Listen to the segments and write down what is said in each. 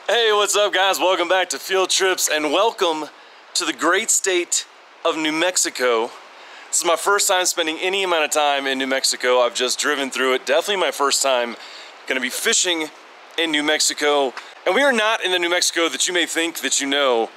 Hey, what's up guys? Welcome back to Field Trips and welcome to the great state of New Mexico. This is my first time spending any amount of time in New Mexico. I've just driven through it. Definitely my first time gonna be fishing in New Mexico. And we are not in the New Mexico that you may think that you know.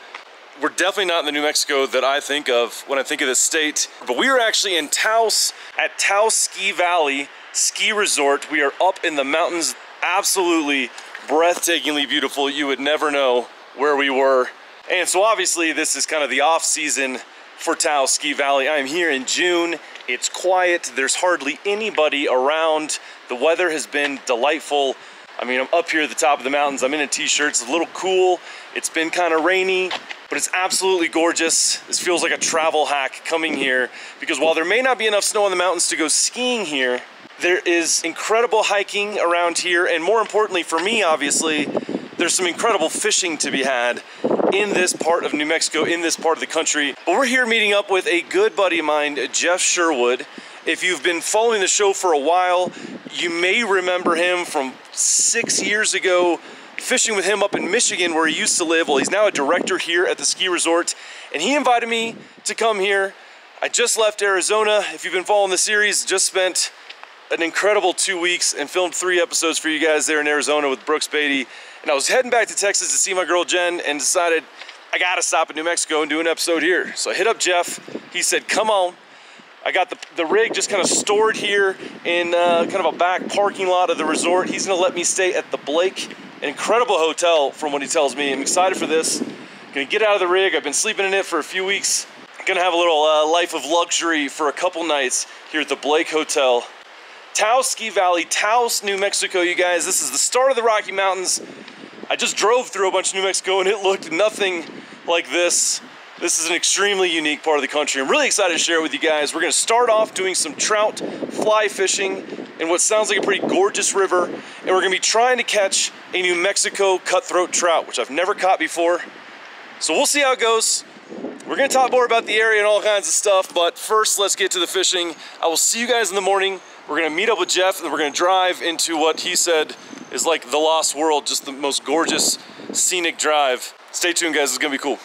We're definitely not in the New Mexico that I think of when I think of this state. But we are actually in Taos, at Taos Ski Valley Ski Resort. We are up in the mountains, absolutely breathtakingly beautiful. You would never know where we were. And so obviously this is kind of the off season for Taos Ski Valley. I'm here in June. It's quiet. There's hardly anybody around. The weather has been delightful. I mean, I'm up here at the top of the mountains. I'm in a t-shirt. It's a little cool. It's been kind of rainy, but it's absolutely gorgeous. This feels like a travel hack coming here because while there may not be enough snow on the mountains to go skiing here, there is incredible hiking around here, and more importantly for me, obviously, there's some incredible fishing to be had in this part of New Mexico, in this part of the country. But we're here meeting up with a good buddy of mine, Jeff Sherwood. If you've been following the show for a while, you may remember him from 6 years ago, fishing with him up in Michigan where he used to live. Well, he's now a director here at the ski resort, and he invited me to come here. I just left Arizona. If you've been following the series, just spent an incredible 2 weeks and filmed 3 episodes for you guys there in Arizona with Brooks Beatty. And I was heading back to Texas to see my girl Jen and decided I gotta stop in New Mexico and do an episode here. So I hit up Jeff. He said, come on. I got the rig just kind of stored here in kind of a back parking lot of the resort. He's gonna let me stay at the Blake, an incredible hotel from what he tells me. I'm excited for this. Gonna get out of the rig. I've been sleeping in it for a few weeks. Gonna have a little life of luxury for a couple nights here at the Blake Hotel. Taos Ski Valley, Taos, New Mexico, you guys. This is the start of the Rocky Mountains. I just drove through a bunch of New Mexico and it looked nothing like this. This is an extremely unique part of the country. I'm really excited to share it with you guys. We're gonna start off doing some trout fly fishing in what sounds like a pretty gorgeous river. And we're gonna be trying to catch a New Mexico cutthroat trout, which I've never caught before. So we'll see how it goes. We're gonna talk more about the area and all kinds of stuff, but first let's get to the fishing. I will see you guys in the morning. We're gonna meet up with Jeff and we're gonna drive into what he said is like the lost world, just the most gorgeous scenic drive. Stay tuned guys, it's gonna be cool.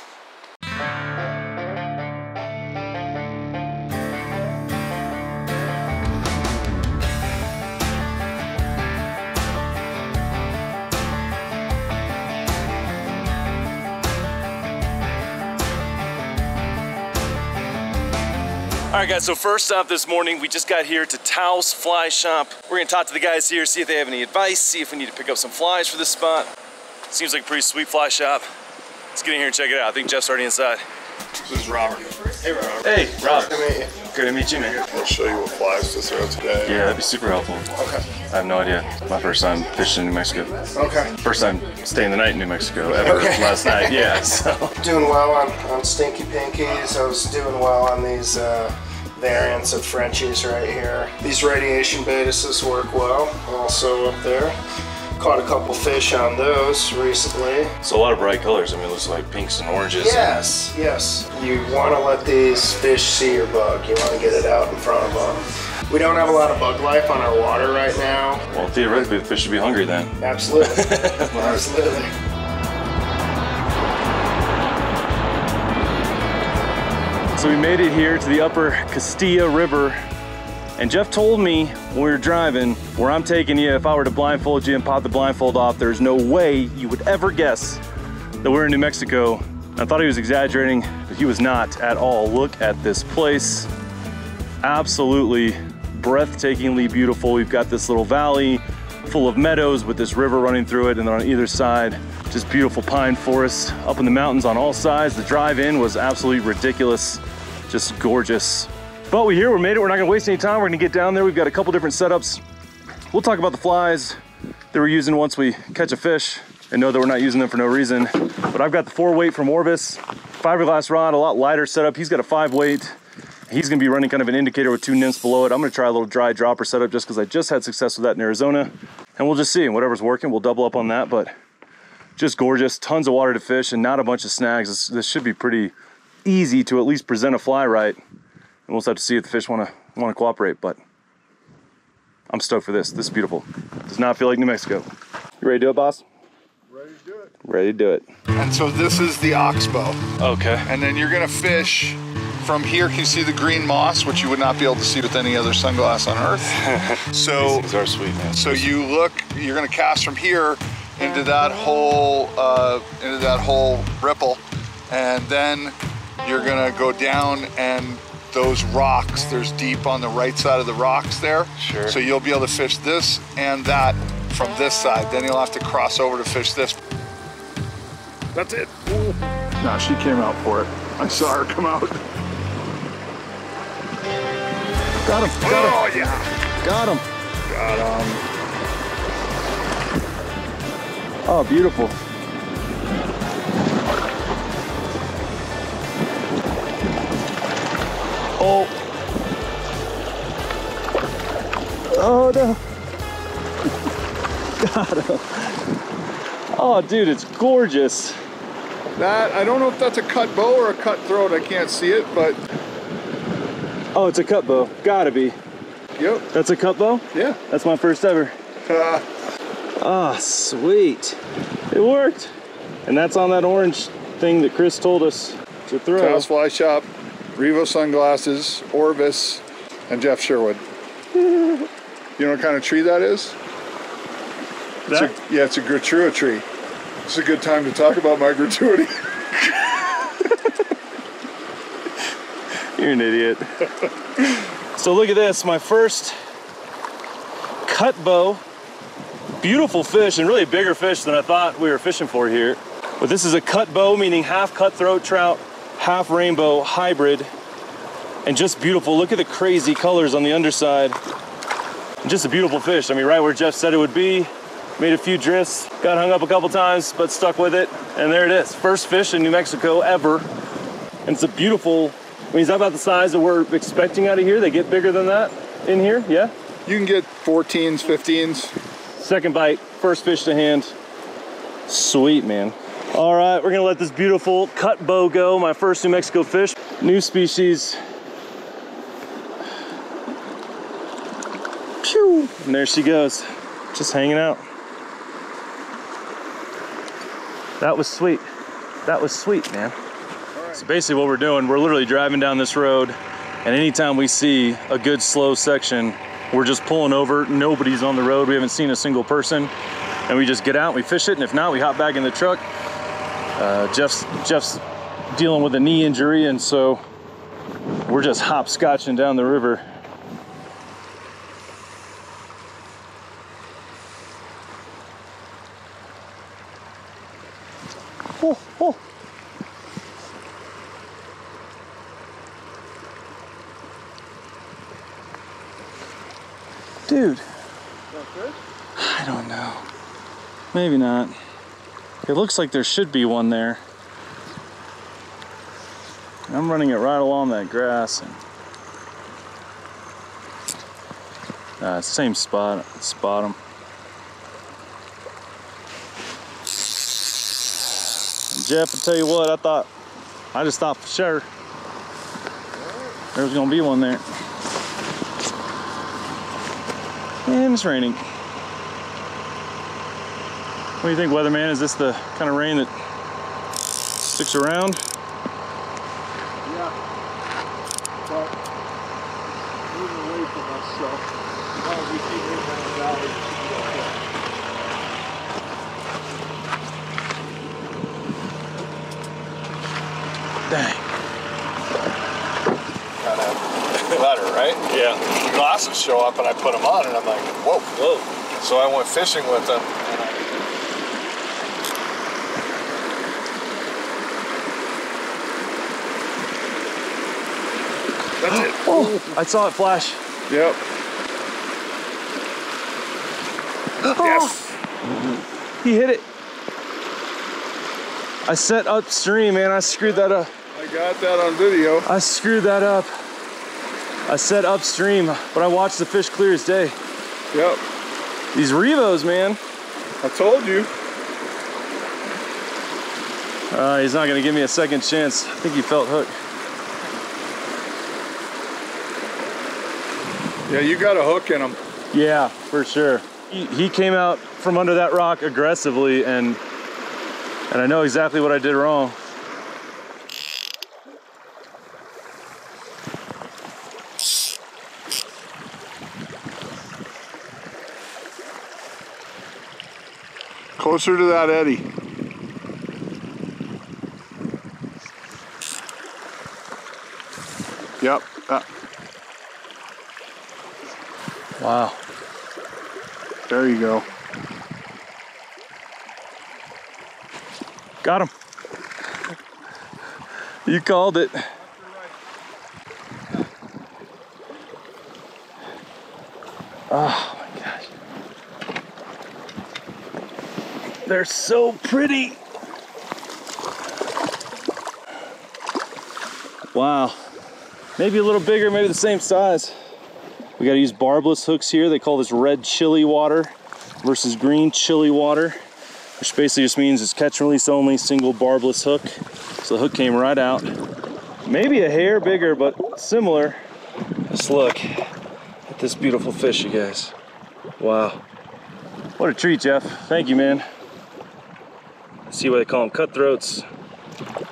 All right guys, so first stop this morning, we just got here to Taos Fly Shop. We're gonna talk to the guys here, see if they have any advice, see if we need to pick up some flies for this spot. Seems like a pretty sweet fly shop. Let's get in here and check it out. I think Jeff's already inside. This is Robert. Hey Robert. Hey, Rob. Good to meet you. Good to meet you, man. I'll show you what flies to throw today. Yeah, that'd be super helpful. Okay. I have no idea. My first time fishing in New Mexico. Okay. First time staying the night in New Mexico ever last night, yeah, so. Doing well on Stinky Pinkies. I was doing well on these variants of Frenchies right here. These radiation betases work well. Also up there. Caught a couple fish on those recently. So a lot of bright colors. I mean, it looks like pinks and oranges. Yes, yes. You want to let these fish see your bug. You want to get it out in front of them. We don't have a lot of bug life on our water right now. Well, theoretically, the fish should be hungry then. Absolutely. Absolutely. So we made it here to the upper Castilla River, and Jeff told me when we were driving, where I'm taking you, if I were to blindfold you and pop the blindfold off, there's no way you would ever guess that we're in New Mexico. I thought he was exaggerating, but he was not at all. Look at this place. Absolutely breathtakingly beautiful. We've got this little valley full of meadows with this river running through it, and then on either side, just beautiful pine forests up in the mountains on all sides. The drive in was absolutely ridiculous, just gorgeous. But we're here, we made it. We're not gonna waste any time. We're gonna get down there. We've got a couple different setups. We'll talk about the flies that we're using once we catch a fish and know that we're not using them for no reason. But I've got the 4-weight from Orvis, fiberglass rod, a lot lighter setup. He's got a 5-weight. He's gonna be running kind of an indicator with 2 nymphs below it. I'm gonna try a little dry dropper setup just because I just had success with that in Arizona. And we'll just see, whatever's working, we'll double up on that. But just gorgeous, tons of water to fish and not a bunch of snags. This should be pretty easy to at least present a fly right. And we'll just have to see if the fish wanna cooperate, but I'm stoked for this. This is beautiful. Does not feel like New Mexico. You ready to do it, boss? Ready to Ready to do it. And so this is the oxbow. Okay. And then you're gonna fish from here. Can you see the green moss, which you would not be able to see with any other sunglass on earth? So these are sweet, man. So you look, you're gonna cast from here into that whole ripple, and then you're gonna go down, and those rocks, there's deep on the right side of the rocks there. Sure. So you'll be able to fish this and that from this side. Then you'll have to cross over to fish this. That's it. No, she came out for it. I saw her come out. Got him. Oh yeah. Got him. Got him. Oh, beautiful. Oh. Oh no. Got him. Oh, dude, it's gorgeous. That, I don't know if that's a cut bow or a cutthroat. I can't see it, but. Oh, it's a cut bow. Gotta be. Yep. That's a cut bow? Yeah. That's my first ever. Oh, sweet. It worked. And that's on that orange thing that Chris told us to throw. Taos Fly Shop, Revo Sunglasses, Orvis, and Jeff Sherwood. You know what kind of tree that is? It's a gratuita tree. It's a good time to talk about my gratuity. You're an idiot. So look at this, my first cut bow. Beautiful fish, and really bigger fish than I thought we were fishing for here. But this is a cut bow, meaning half cutthroat trout, half rainbow hybrid, and just beautiful. Look at the crazy colors on the underside. And just a beautiful fish. I mean, right where Jeff said it would be. Made a few drifts, got hung up a couple times, but stuck with it. And there it is, first fish in New Mexico ever. And it's a beautiful, I mean, is that about the size that we're expecting out of here? They get bigger than that in here, yeah? You can get 14s, 15s. Second bite, first fish to hand. Sweet, man. All right, we're gonna let this beautiful cut bow go, my first New Mexico fish. New species. Pew! And there she goes, just hanging out. That was sweet. That was sweet, man. Right. So basically what we're doing, we're literally driving down this road, and anytime we see a good slow section, we're just pulling over. Nobody's on the road. We haven't seen a single person. And we just get out, we fish it, and if not, we hop back in the truck. Jeff's dealing with a knee injury, and so we're just hopscotching down the river. Oh, oh. Dude, I don't know. Maybe not. It looks like there should be one there. I'm running it right along that grass. And, same spot. Spot him. Jeff, I'll tell you what, I just thought for sure there was gonna be one there. And it's raining. What do you think, weatherman? Is this the kind of rain that sticks around? Yeah. But moving away from us, so as long as we keep moving down the valley, it should be okay. Dang. Kind of better, right? Yeah. The glasses show up and I put them on and I'm like, whoa. Whoa. So I went fishing with them. That's it. Oh, I saw it flash. Yep. Yes. He hit it. I set upstream, man. I screwed that up. I got that on video. I screwed that up. I set upstream, but I watched the fish clear as day. Yep. These Revos, man. I told you. He's not gonna give me a second chance. I think he felt hooked. Yeah, you got a hook in him. Yeah, for sure. He came out from under that rock aggressively, and And I know exactly what I did wrong. Closer to that eddy. Yep. Wow. There you go. Got him. You called it. Oh my gosh. They're so pretty. Wow. Maybe a little bigger, maybe the same size. We gotta use barbless hooks here. They call this red chili water versus green chili water, which basically just means it's catch and release only, single barbless hook. So the hook came right out. Maybe a hair bigger, but similar. Just look at this beautiful fish, you guys. Wow. What a treat, Jeff. Thank you, man. See why they call them cutthroats.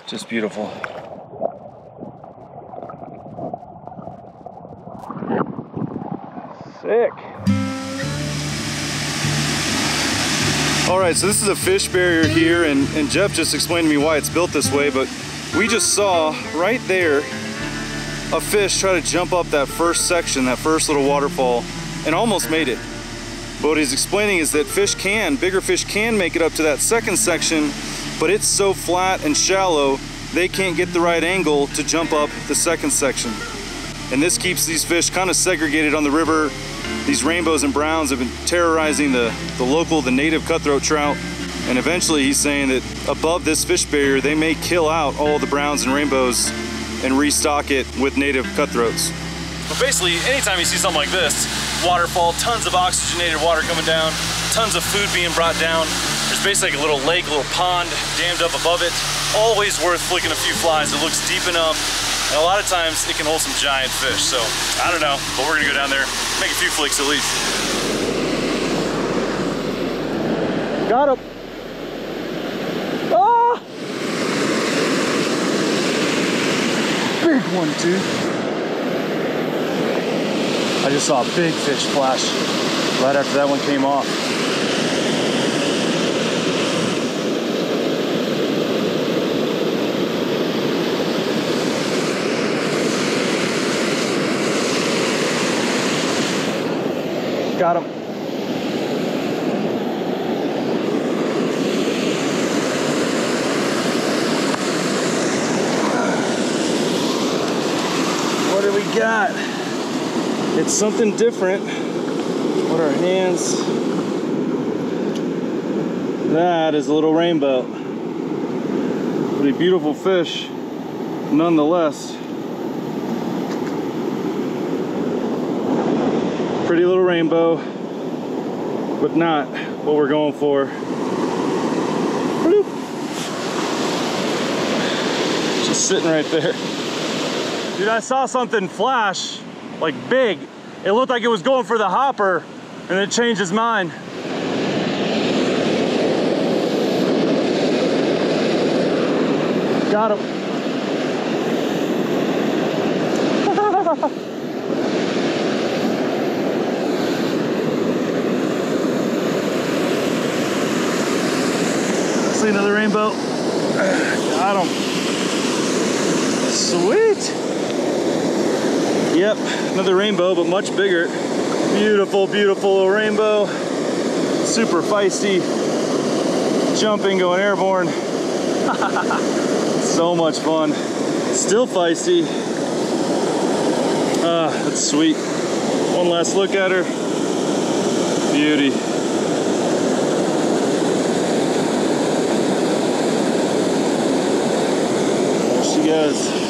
Just beautiful. Sick. All right, so this is a fish barrier here, and Jeff just explained to me why it's built this way, but we just saw right there a fish try to jump up that first section, that first little waterfall, and almost made it. But what he's explaining is that bigger fish can make it up to that second section, but it's so flat and shallow, they can't get the right angle to jump up the second section. And this keeps these fish kind of segregated on the river. These rainbows and browns have been terrorizing the native cutthroat trout. And eventually he's saying that above this fish barrier, they may kill out all the browns and rainbows and restock it with native cutthroats. But basically, anytime you see something like this, waterfall, tons of oxygenated water coming down, tons of food being brought down, there's basically like a little lake, a little pond dammed up above it. Always worth flicking a few flies. It looks deep enough. And a lot of times it can hold some giant fish. So I don't know, but we're gonna go down there, make a few flicks at least. Got him. Ah! Big one, too. I just saw a big fish splash right after that one came off. Got him. What do we got? It's something different. What are our hands? That is a little rainbow. What a beautiful fish, nonetheless. Pretty little rainbow, but not what we're going for. Bloop. Just sitting right there. Dude, I saw something flash, like big. It looked like it was going for the hopper, and it changed his mind. Got him. See another rainbow. Got him. Sweet. Yep, another rainbow, but much bigger. Beautiful, beautiful little rainbow. Super feisty. Jumping, going airborne. So much fun. Still feisty. That's sweet. One last look at her. Beauty. There she goes.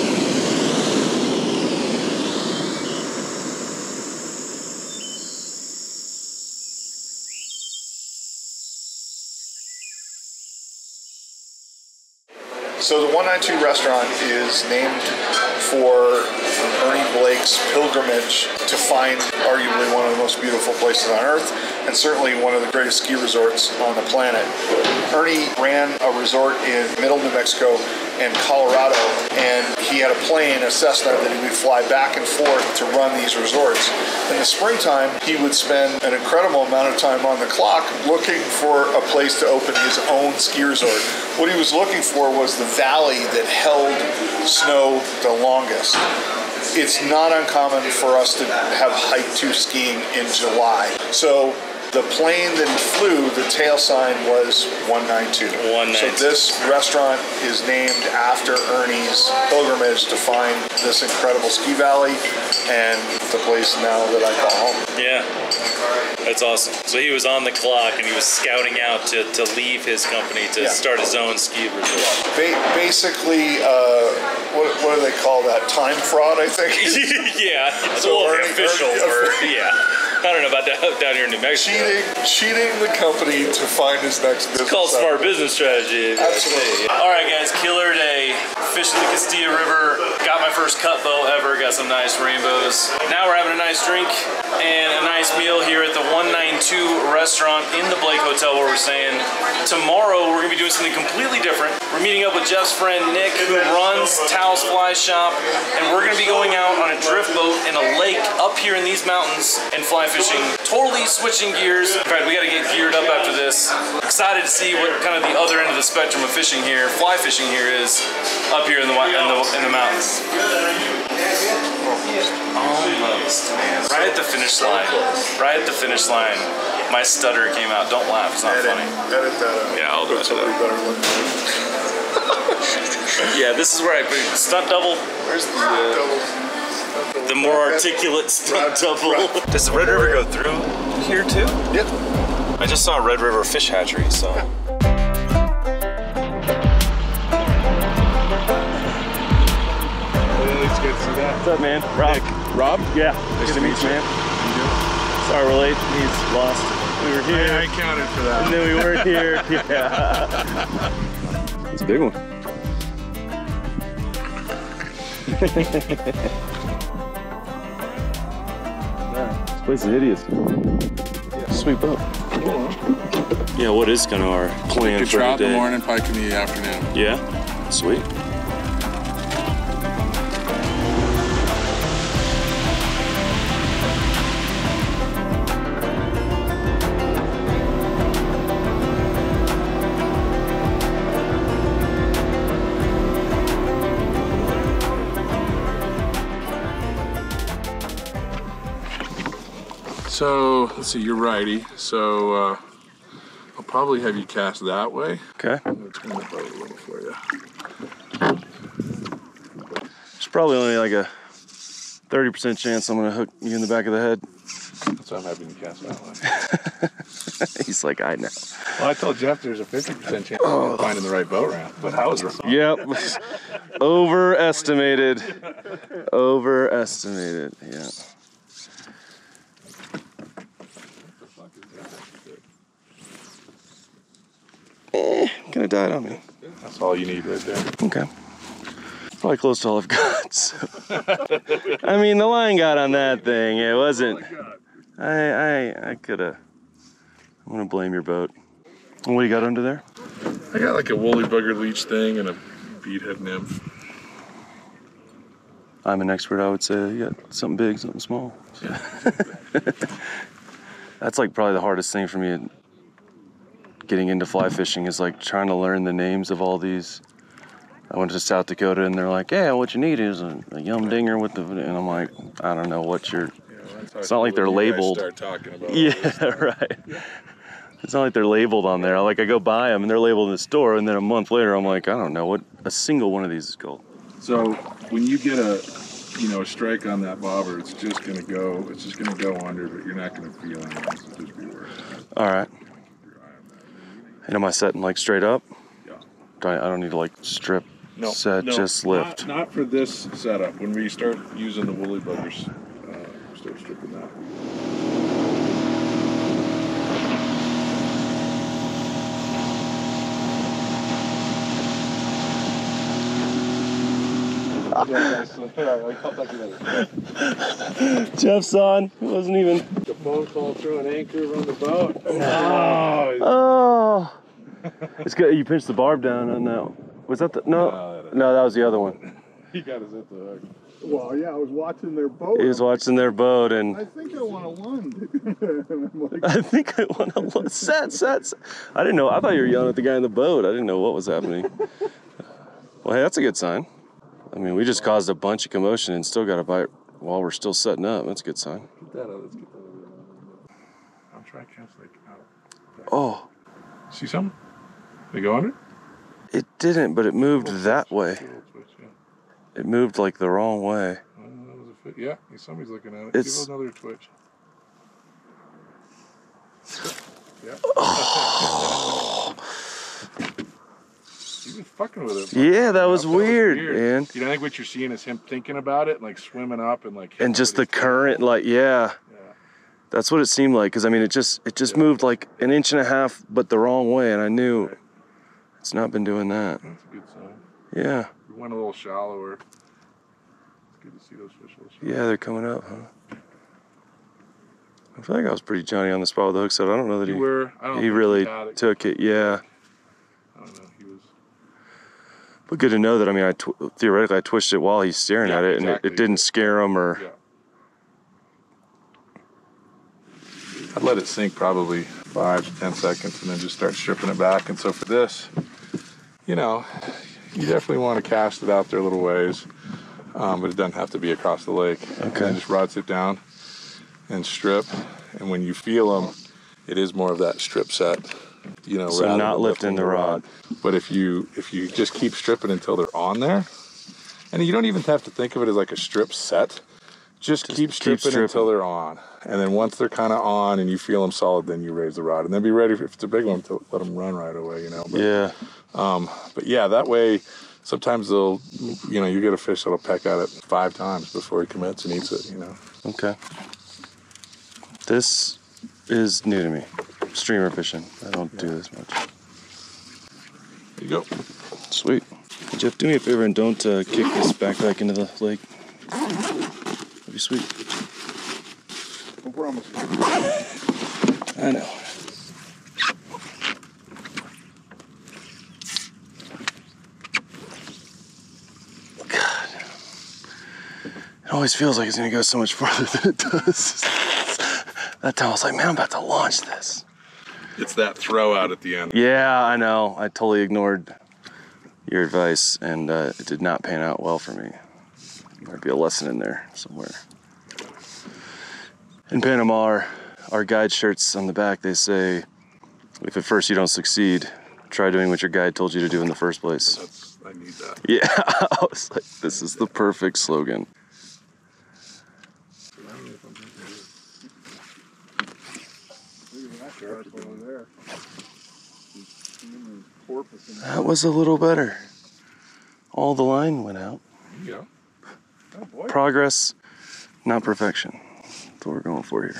So the 192 restaurant is named for Ernie Blake's pilgrimage to find arguably one of the most beautiful places on earth, and certainly one of the greatest ski resorts on the planet. Ernie ran a resort in middle New Mexico and Colorado, and he had a plane, a Cessna, that he would fly back and forth to run these resorts. In the springtime, he would spend an incredible amount of time on the clock looking for a place to open his own ski resort. What he was looking for was the valley that held snow the longest. It's not uncommon for us to have hike to skiing in July. So the plane that he flew, the tail sign was 192. 192. So this restaurant is named after Ernie's pilgrimage to find this incredible ski valley, and the place now that I call home. Yeah, that's awesome. So he was on the clock and he was scouting out to leave his company to start his own ski resort. Basically, what do they call that? Time fraud, I think? Yeah, it's so an official word, yeah. I don't know about down here in New Mexico. Cheating the company to find his next business. It's called smart business strategy. Absolutely. All right, guys, killer day. Fishing the Castilla River. Got my first cut bow ever. Got some nice rainbows. Now we're having a nice drink and a nice meal here at the 192 restaurant in the Blake Hotel where we're staying. Tomorrow we're gonna be doing something completely different. We're meeting up with Jeff's friend Nick, who runs Taos Fly Shop, and we're gonna be going out on a drift boat in a lake up here in these mountains and fly fishing. Totally switching gears. In fact, we gotta get geared up after this. Excited to see what kind of the other end of the spectrum of fishing here, fly fishing here is up here in the mountains. Almost, man. Right at the finish line. Right at the finish line. My stutter came out. Don't laugh, it's not funny. Edit that out. Yeah, I'll do it. Better look. Yeah, this is where I put stunt double. Where's the more articulate stunt double? Does the Red River go through here too? Yep. I just saw Red River Fish Hatchery, so. What's up, man? Rob. Nick. Rob? Yeah. Nice to meet you, man. Sorry we're late. He's lost. We were here. I counted for that. And then we weren't here. Yeah. It's a big one. This place is hideous. Sweet boat. Yeah, what is kind of our plan for trout today? in the morning, pike in the afternoon. Yeah? Sweet. So, let's see, you're righty. So, I'll probably have you cast that way. Okay. I'm gonna turn the boat a little for you. There's probably only like a 30% chance I'm gonna hook you in the back of the head. So I'm having you cast that way. He's like, I know. Well, I told Jeff there's a 50% chance of finding the right boat ramp, but I was wrong. Yep. Overestimated. Overestimated, yeah. Kind of died on me. That's all you need right there. Okay. Probably close to all I've got. So. I mean, the line got on that thing. It wasn't. I could have. I'm gonna blame your boat. And what do you got under there? I got like a woolly bugger leech thing and a beadhead nymph. I'm an expert, I would say. You got something big, something small. So. That's like probably the hardest thing for me getting into fly fishing is like trying to learn the names of all these. I went to South Dakota and they're like, yeah, what you need is a yum dinger with the, and I'm like, I don't know what you're, it's not like they're labeled. Start talking about yeah, right. It's not like they're labeled on there. Like I go buy them and they're labeled in the store, and then a month later I'm like, I don't know what a single one of these is called. So when you get a strike on that bobber, it's just gonna go under, but you're not gonna feel anything. So just be aware. All right. And am I setting like straight up? Yeah. I don't need to like strip, set, no, just lift. Not for this setup. When we start using the woolly buggers, start stripping that. Jeff's on. It wasn't even. The phone call, throw an anchor, run the boat. Oh. It's good. You pinched the barb down on that. Was that the? No, that was the other one. He got us at the hook. Well, yeah, I was watching their boat. He was watching their boat, and I think I want a one. And I'm like, I think I want to look. Set. I didn't know. I thought you were yelling at the guy in the boat. I didn't know what was happening. Well, hey, that's a good sign. I mean, we just caused a bunch of commotion and still got a bite while we're still setting up. That's a good sign. Get that out. Let's get that out. I'm trying to cast like out. Oh. See something? They go under? It didn't, but it moved that way. It moved like the wrong way. That was a fit. Yeah, somebody's looking at it. It's... Give it another twitch. Yeah. Oh. He was fucking with it. Yeah, that was weird, man. You know, I think what you're seeing is him thinking about it, like swimming up and like. And just the current, like, yeah. That's what it seemed like, because I mean, it just moved like an inch and a half, but the wrong way, and I knew it's not been doing that. That's a good sign. Yeah. We went a little shallower. It's good to see those fish a little shallower. Yeah, they're coming up, huh? I feel like I was pretty Johnny on the spot with the hook set. I don't know that he really took it. Yeah. I don't know. He was. But good to know that. I mean, theoretically I twitched it while he's staring at it, and it didn't scare him or. Yeah. I'd let it sink probably 5 to 10 seconds and then just start stripping it back. And so for this, you know, you definitely want to cast it out there a little ways, but it doesn't have to be across the lake. Okay. And then just rod sit down and strip. And when you feel them, it is more of that strip set, you know. So not lifting the rod. But if you just keep stripping until they're on there, and you don't even have to think of it as like a strip set. Just keep stripping until they're on. And then once they're kind of on and you feel them solid, then you raise the rod. And then be ready, if it's a big one, to let them run right away, you know. But, yeah. But yeah, that way, sometimes they'll, you know, you get a fish that'll peck at it 5 times before he commits and eats it, you know. Okay. This is new to me. Streamer fishing. I don't do this much. There you go. Sweet. Jeff, do me a favor and don't kick this backpack into the lake. That'd be sweet. no promise. I know. God. It always feels like it's gonna go so much farther than it does. That time I was like, man, I'm about to launch this. It's that throw out at the end. Yeah, I know. I totally ignored your advice, and it did not pan out well for me. Might be a lesson in there somewhere. In Panama, our guide shirts on the back, they say, if at first you don't succeed, try doing what your guide told you to do in the first place. I need that. Yeah, I was like, this is the perfect slogan. That was a little better. All the line went out. Yeah. Oh boy. Progress, not perfection. That's what we're going for here.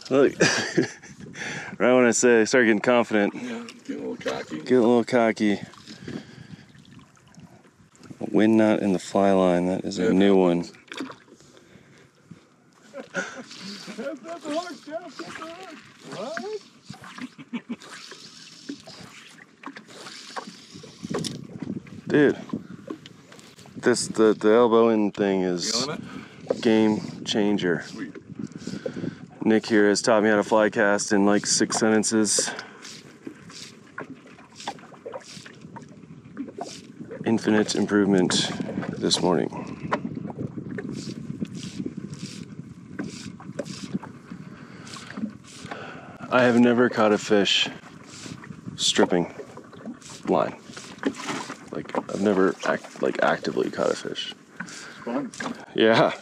Look, right when I say I start getting confident, Yeah, getting a little cocky. get a little cocky. A wind knot in the fly line, that is a new one. That's the hook, Jeff. That's the hook. What? Dude, the elbow in thing is Feeling game changer. Sweet. Nick here has taught me how to fly cast in like 6 sentences. Infinite improvement this morning. I have never caught a fish stripping line. Like I've never actively caught a fish. It's fun. Yeah. I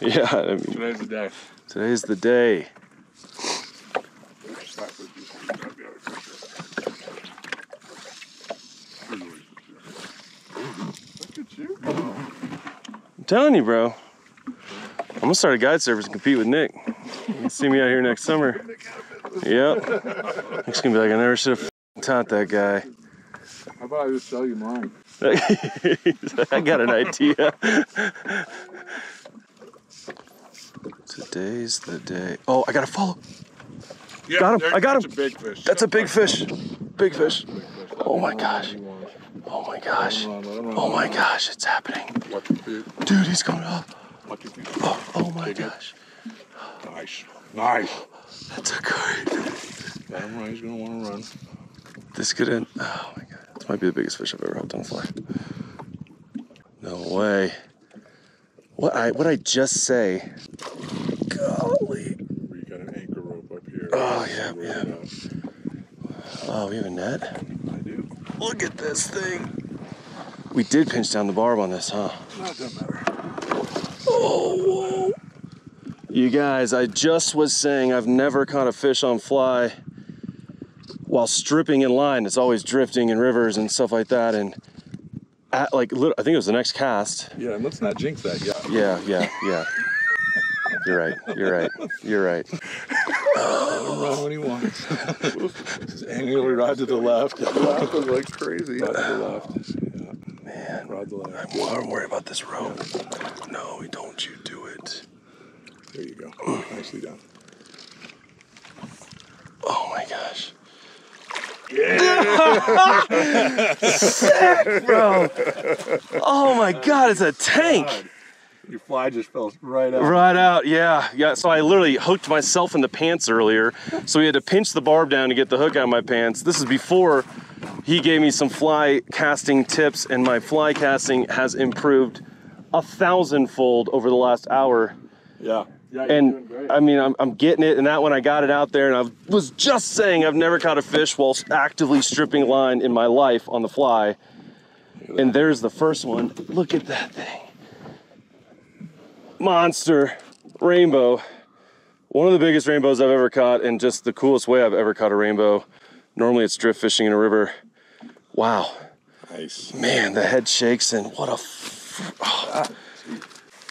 mean, Today's the day. today's the day. Look at you go. telling you, bro. I'm gonna start a guide service and compete with Nick. You can see me out here next summer. Yep. Nick's gonna be like, I never should have taught that guy. How about I just sell you mine? I got an idea. Today's the day. Oh, I gotta follow. Yeah, got him. I got him. That's a big fish. That's a big fish. Big fish. Oh my gosh. Oh my gosh. Oh my gosh, it's happening. Dude, he's coming up. Oh my gosh. Nice. Nice. That's a great. Let him run. He's gonna want to run. This could end. Oh my god. This might be the biggest fish I've ever hooked on a fly. No way. What'd I just say? Golly. We got an anchor rope up here. Oh yeah. Oh, we have a net? I do. Look at this thing. We did pinch down the barb on this, huh? No, it doesn't matter. Oh, whoa. You guys, I just was saying I've never caught a fish on fly while stripping in line. It's always drifting in rivers and stuff like that. And I think it was the next cast. Yeah, and let's not jinx that. Yeah. You're right. Let him run when he wants. Just angular rod to the left. Left was like crazy. Rod to the left. Yeah. Man, rod to the left. I'm worried about this rope. No, don't you do it. There you go. Nicely done. Oh my gosh. Yeah. Sick, bro. Oh my god, it's a tank. God. Your fly just fell right out. Right out, yeah. So I literally hooked myself in the pants earlier. So we had to pinch the barb down to get the hook out of my pants. This is before he gave me some fly casting tips, and my fly casting has improved 1,000-fold over the last hour. Yeah. Yeah, you're And doing great. I mean, I'm getting it, and that when I got it out there, and I was just saying I've never caught a fish while actively stripping line in my life on the fly. And there's the first one. Look at that thing. Monster rainbow. One of the biggest rainbows I've ever caught, and just the coolest way I've ever caught a rainbow. Normally it's drift fishing in a river. Wow. Nice. Man, the head shakes, and what a...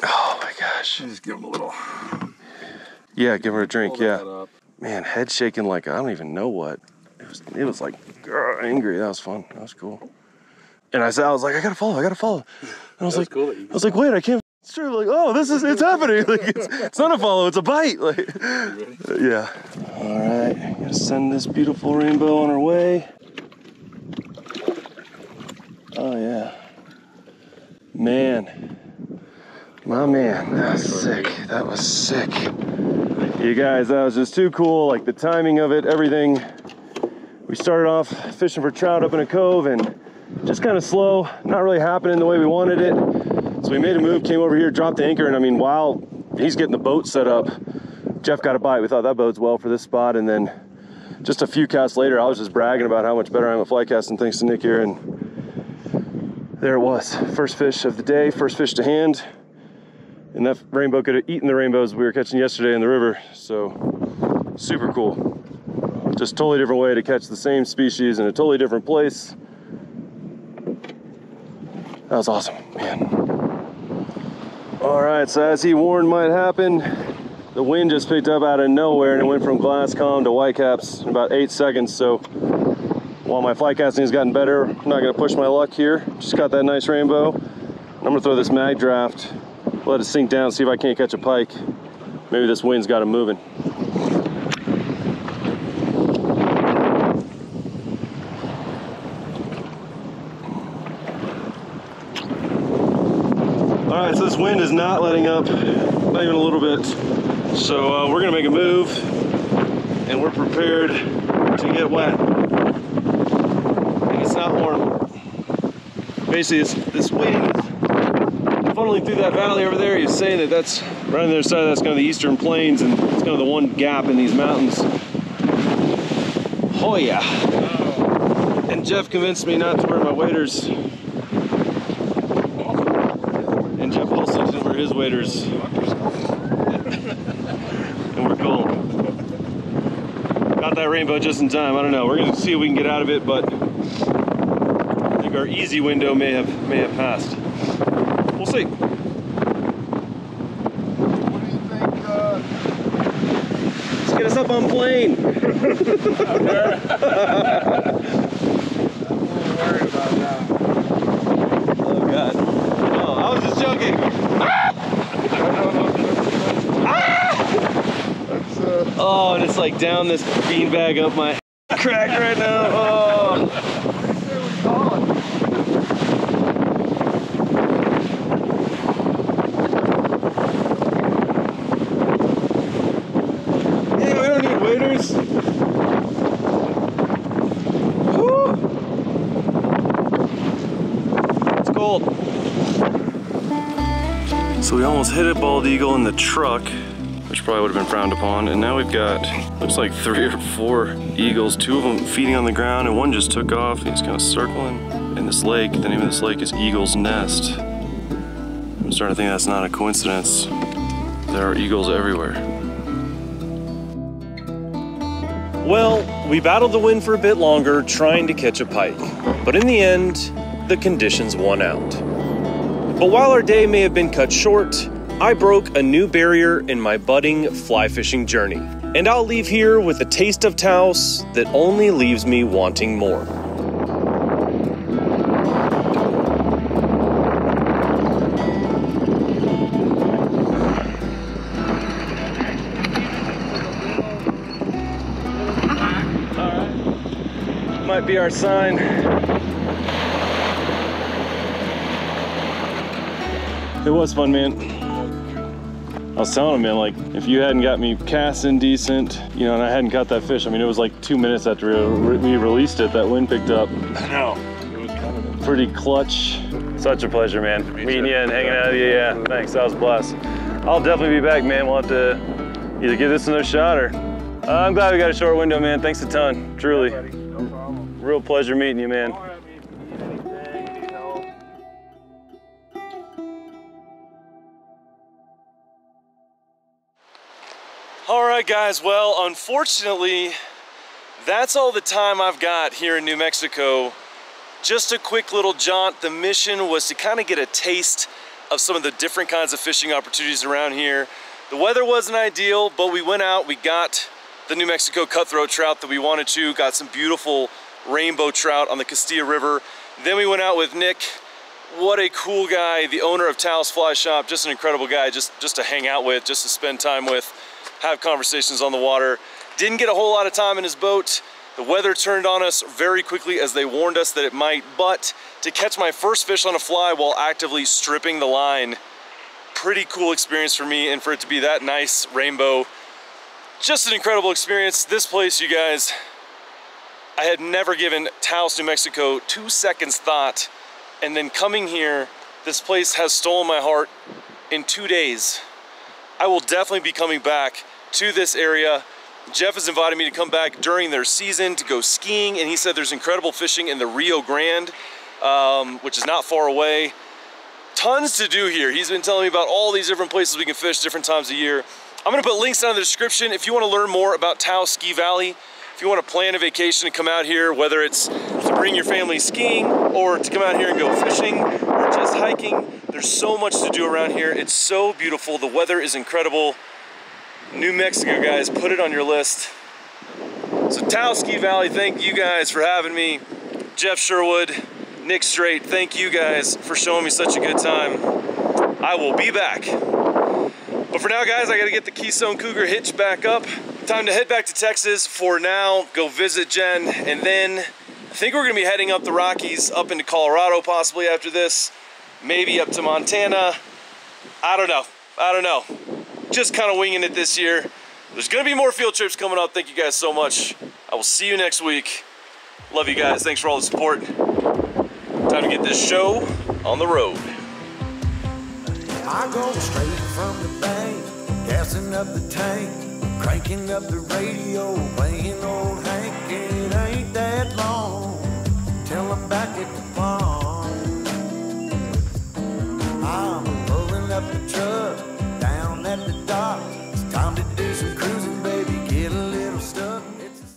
Oh my gosh. Just give him a little. Yeah, give her a drink, Hold yeah. that up. Man, head shaking like I don't even know what. It was like angry. That was fun. That was cool. And I was like, I gotta follow. And I was like, cool wait, I can't strip. Like, oh, it's happening. Like, it's not a follow, it's a bite. Like, yeah. All right, gotta send this beautiful rainbow on her way. Oh yeah. Man. My man, that was sick. That was sick. You guys, that was just too cool. Like the timing of it, everything. We started off fishing for trout up in a cove and just kind of slow, not really happening the way we wanted it. So we made a move, came over here, dropped the anchor, and I mean, while he's getting the boat set up, Jeff got a bite. We thought that bodes well for this spot. And then just a few casts later, I was just bragging about how much better I am at fly casting thanks to Nick here. And there it was. First fish of the day, first fish to hand. And that rainbow could have eaten the rainbows we were catching yesterday in the river. So super cool. Just totally different way to catch the same species in a totally different place. That was awesome, man. All right, so as he warned might happen, the wind just picked up out of nowhere and it went from glass calm to whitecaps in about 8 seconds. So while my fly casting has gotten better, I'm not gonna push my luck here. Just got that nice rainbow. I'm gonna throw this mag draft, let it sink down, see if I can't catch a pike. Maybe this wind's got him moving. All right, so this wind is not letting up, not even a little bit. So we're gonna make a move, and we're prepared to get wet. And it's not warm. Basically, this wind funneling through that valley over there. He's saying that that's right on the other side. That's kind of the eastern plains, and it's kind of the one gap in these mountains. Oh yeah! And Jeff convinced me not to wear my waders. And Jeff also didn't wear his waders. And we're cold. Got that rainbow just in time. I don't know. We're gonna see if we can get out of it, but I think our easy window may have passed. We'll see. up on plane. I'm a little worried about that. Oh God. Oh, I was just joking. Oh, and it's like down this beanbag up my crack right now. Oh. Yeah, we don't need waiters. Woo. It's cold. So we almost hit a bald eagle in the truck, which probably would have been frowned upon, and now we've got, looks like 3 or 4 eagles, 2 of them feeding on the ground, and one just took off. He's kind of circling in this lake. The name of this lake is Eagle's Nest. I'm starting to think that's not a coincidence. There are eagles everywhere. Well, we battled the wind for a bit longer trying to catch a pike, but in the end, the conditions won out. But while our day may have been cut short, I broke a new barrier in my budding fly fishing journey. And I'll leave here with a taste of Taos that only leaves me wanting more. Alright. Might be our sign. It was fun, man. I was telling him, man, like, if you hadn't got me casting decent, you know, and I hadn't caught that fish, I mean, it was like 2 minutes after we released it, that wind picked up. I know. It was kind of pretty clutch. Such a pleasure, man. Meeting you and hanging out with you, yeah. Thanks, that was a blast. I'll definitely be back, man. We'll have to either give this another shot or... I'm glad we got a short window, man. Thanks a ton, truly. No problem. Real pleasure meeting you, man. All right, guys, well, unfortunately, that's all the time I've got here in New Mexico. Just a quick little jaunt. The mission was to kind of get a taste of some of the different kinds of fishing opportunities around here. The weather wasn't ideal, but we went out, we got the New Mexico cutthroat trout that we wanted to, got some beautiful rainbow trout on the Castilla River. Then we went out with Nick. What a cool guy, the owner of Taos Fly Shop, just an incredible guy just to hang out with, just to spend time with, have conversations on the water. Didn't get a whole lot of time in his boat. The weather turned on us very quickly as they warned us that it might, but to catch my first fish on a fly while actively stripping the line, pretty cool experience for me, and for it to be that nice rainbow, just an incredible experience. This place, you guys, I had never given Taos, New Mexico 2 seconds thought, and then coming here, this place has stolen my heart in 2 days. I will definitely be coming back to this area. Jeff has invited me to come back during their season to go skiing, and he said there's incredible fishing in the Rio Grande, which is not far away. Tons to do here. He's been telling me about all these different places we can fish different times of year. I'm gonna put links down in the description if you wanna learn more about Taos Ski Valley. If you wanna plan a vacation to come out here, whether it's to bring your family skiing or to come out here and go fishing or just hiking, there's so much to do around here. It's so beautiful. The weather is incredible. New Mexico, guys, put it on your list. So Taos Ski Valley, thank you guys for having me. Jeff Sherwood, Nick STREIT, thank you guys for showing me such a good time. I will be back. But for now, guys, I gotta get the Keystone Cougar hitched back up. Time to head back to Texas for now, go visit Jen, and then I think we're gonna be heading up the Rockies, up into Colorado possibly after this, maybe up to Montana. I don't know. Just kind of winging it this year. There's gonna be more field trips coming up. Thank you guys so much. I will see you next week. Love you guys. Thanks for all the support. Time to get this show on the road. I go straight from the bank, gassing up the tank, cranking up the radio, playing old Hank. It ain't that long till I'm back at the farm.